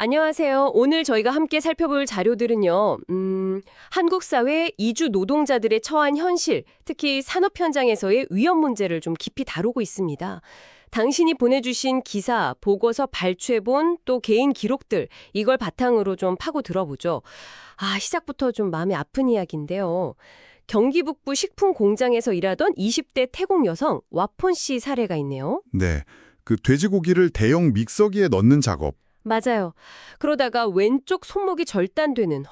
안녕하세요. 오늘 저희가 함께 살펴볼 자료들은요, 한국 사회 이주 노동자들의 처한 현실, 특히 산업 현장에서의 위험 문제를 좀 깊이 다루고 있습니다. 당신이 보내주신 기사, 보고서 발췌본, 또 개인 기록들, 이걸 바탕으로 좀 파고 들어보죠. 시작부터 좀 마음이 아픈 이야기인데요. 경기 북부 식품 공장에서 일하던 20대 태국 여성 와폰 씨 사례가 있네요. 네, 그 돼지고기를 대형 믹서기에 넣는 작업. 맞아요. 그러다가 왼쪽 손목이 절단되는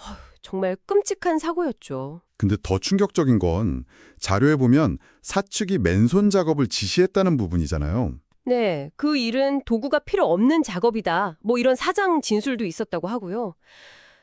정말 끔찍한 사고였죠. 근데 더 충격적인 건 자료에 보면 사측이 맨손 작업을 지시했다는 부분이잖아요. 네, 그 일은 도구가 필요 없는 작업이다. 뭐 이런 사장 진술도 있었다고 하고요.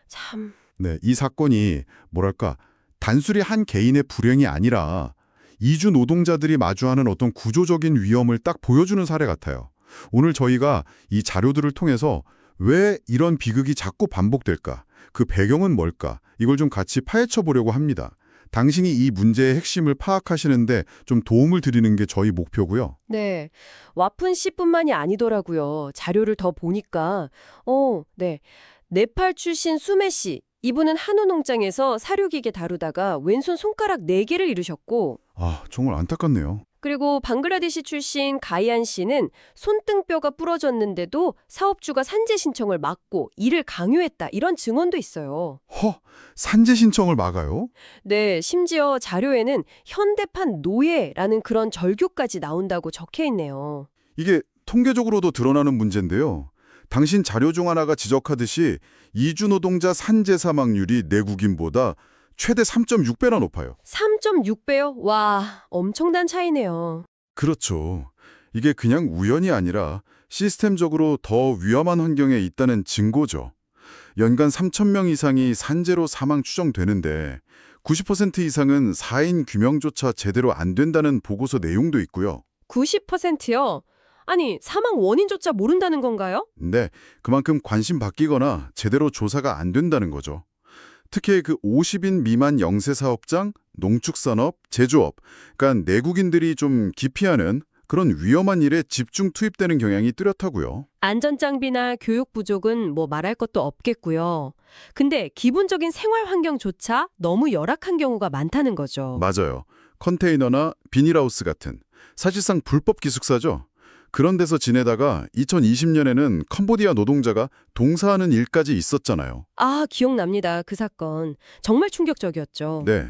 참, 네, 이 사건이 뭐랄까 단순히 한 개인의 불행이 아니라 이주 노동자들이 마주하는 어떤 구조적인 위험을 딱 보여주는 사례 같아요. 오늘 저희가 이 자료들을 통해서 왜 이런 비극이 자꾸 반복될까? 그 배경은 뭘까? 이걸 좀 같이 파헤쳐 보려고 합니다. 당신이 이 문제의 핵심을 파악하시는데 좀 도움을 드리는 게 저희 목표고요. 네. 와픈 씨뿐만이 아니더라고요. 자료를 더 보니까. 네. 네팔 출신 수메 씨. 이분은 한우 농장에서 사료기계 다루다가 왼손 손가락 4개를 잃으셨고, 정말 안타깝네요. 그리고 방글라데시 출신 가이안 씨는 손등뼈가 부러졌는데도 사업주가 산재 신청을 막고 일을 강요했다. 이런 증언도 있어요. 산재 신청을 막아요? 네, 심지어 자료에는 현대판 노예라는 그런 절규까지 나온다고 적혀 있네요. 이게 통계적으로도 드러나는 문제인데요. 당신 자료 중 하나가 지적하듯이 이주 노동자 산재 사망률이 내국인보다 최대 3.6배나 높아요. 3.6배요? 와, 엄청난 차이네요. 그렇죠. 이게 그냥 우연이 아니라 시스템적으로 더 위험한 환경에 있다는 증거죠. 연간 3,000명 이상이 산재로 사망 추정되는데 90% 이상은 사인 규명조차 제대로 안 된다는 보고서 내용도 있고요. 90%요? 아니, 사망 원인조차 모른다는 건가요? 근데 그만큼 관심 바뀌거나 제대로 조사가 안 된다는 거죠. 특히 그 50인 미만 영세사업장, 농축산업, 제조업, 그러니까 내국인들이 좀 기피하는 그런 위험한 일에 집중 투입되는 경향이 뚜렷하고요. 안전장비나 교육 부족은 뭐 말할 것도 없겠고요. 근데 기본적인 생활 환경조차 너무 열악한 경우가 많다는 거죠. 맞아요. 컨테이너나 비닐하우스 같은 사실상 불법 기숙사죠. 그런 데서 지내다가 2020년에는 캄보디아 노동자가 동사하는 일까지 있었잖아요. 기억납니다. 그 사건. 정말 충격적이었죠. 네.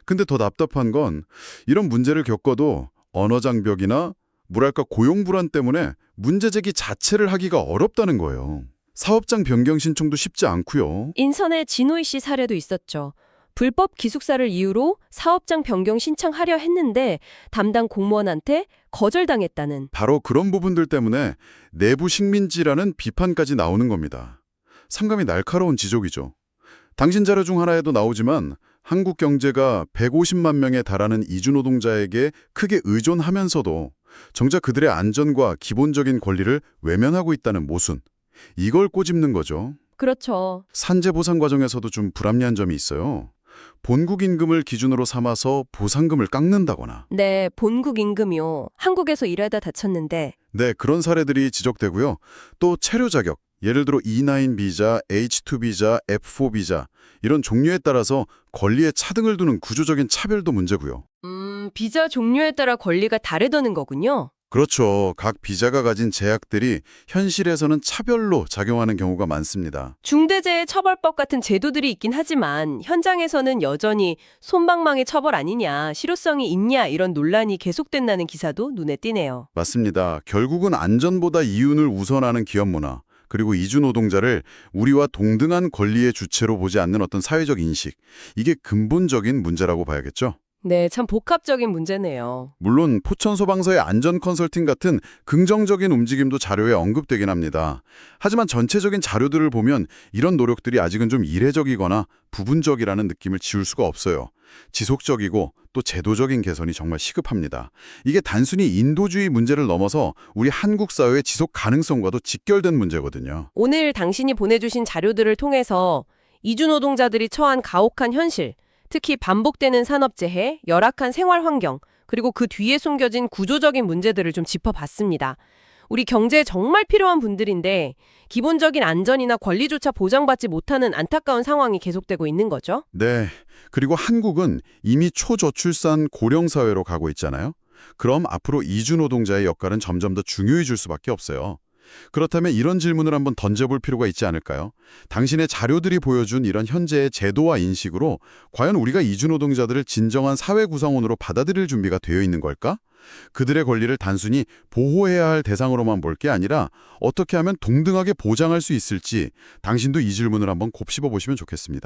근데 더 답답한 건 이런 문제를 겪어도 언어 장벽이나 뭐랄까 고용 불안 때문에 문제 제기 자체를 하기가 어렵다는 거예요. 사업장 변경 신청도 쉽지 않고요. 인선의 진호이 씨 사례도 있었죠. 불법 기숙사를 이유로 사업장 변경 신청하려 했는데 담당 공무원한테 거절당했다는. 바로 그런 부분들 때문에 내부 식민지라는 비판까지 나오는 겁니다. 상감이 날카로운 지적이죠. 당신 자료 중 하나에도 나오지만 한국 경제가 150만 명에 달하는 이주 노동자에게 크게 의존하면서도 정작 그들의 안전과 기본적인 권리를 외면하고 있다는 모순. 이걸 꼬집는 거죠. 그렇죠. 산재 보상 과정에서도 좀 불합리한 점이 있어요. 본국 임금을 기준으로 삼아서 보상금을 깎는다거나. 네, 본국 임금이요. 한국에서 일하다 다쳤는데. 네, 그런 사례들이 지적되고요. 또 체류 자격, 예를 들어 E9 비자, H2 비자, F4 비자 이런 종류에 따라서 권리에 차등을 두는 구조적인 차별도 문제고요. 비자 종류에 따라 권리가 다르다는 거군요. 그렇죠. 각 비자가 가진 제약들이 현실에서는 차별로 작용하는 경우가 많습니다. 중대재해처벌법 같은 제도들이 있긴 하지만 현장에서는 여전히 솜방망이 처벌 아니냐, 실효성이 있냐 이런 논란이 계속된다는 기사도 눈에 띄네요. 맞습니다. 결국은 안전보다 이윤을 우선하는 기업 문화, 그리고 이주 노동자를 우리와 동등한 권리의 주체로 보지 않는 어떤 사회적 인식, 이게 근본적인 문제라고 봐야겠죠. 네, 참 복합적인 문제네요. 물론 포천소방서의 안전 컨설팅 같은 긍정적인 움직임도 자료에 언급되긴 합니다. 하지만 전체적인 자료들을 보면 이런 노력들이 아직은 좀 이례적이거나 부분적이라는 느낌을 지울 수가 없어요. 지속적이고 또 제도적인 개선이 정말 시급합니다. 이게 단순히 인도주의 문제를 넘어서 우리 한국 사회의 지속 가능성과도 직결된 문제거든요. 오늘 당신이 보내주신 자료들을 통해서 이주 노동자들이 처한 가혹한 현실, 특히 반복되는 산업재해, 열악한 생활 환경, 그리고 그 뒤에 숨겨진 구조적인 문제들을 좀 짚어봤습니다. 우리 경제에 정말 필요한 분들인데 기본적인 안전이나 권리조차 보장받지 못하는 안타까운 상황이 계속되고 있는 거죠. 네. 그리고 한국은 이미 초저출산 고령 사회로 가고 있잖아요. 그럼 앞으로 이주 노동자의 역할은 점점 더 중요해질 수밖에 없어요. 그렇다면 이런 질문을 한번 던져볼 필요가 있지 않을까요? 당신의 자료들이 보여준 이런 현재의 제도와 인식으로 과연 우리가 이주 노동자들을 진정한 사회 구성원으로 받아들일 준비가 되어 있는 걸까? 그들의 권리를 단순히 보호해야 할 대상으로만 볼 게 아니라 어떻게 하면 동등하게 보장할 수 있을지 당신도 이 질문을 한번 곱씹어 보시면 좋겠습니다.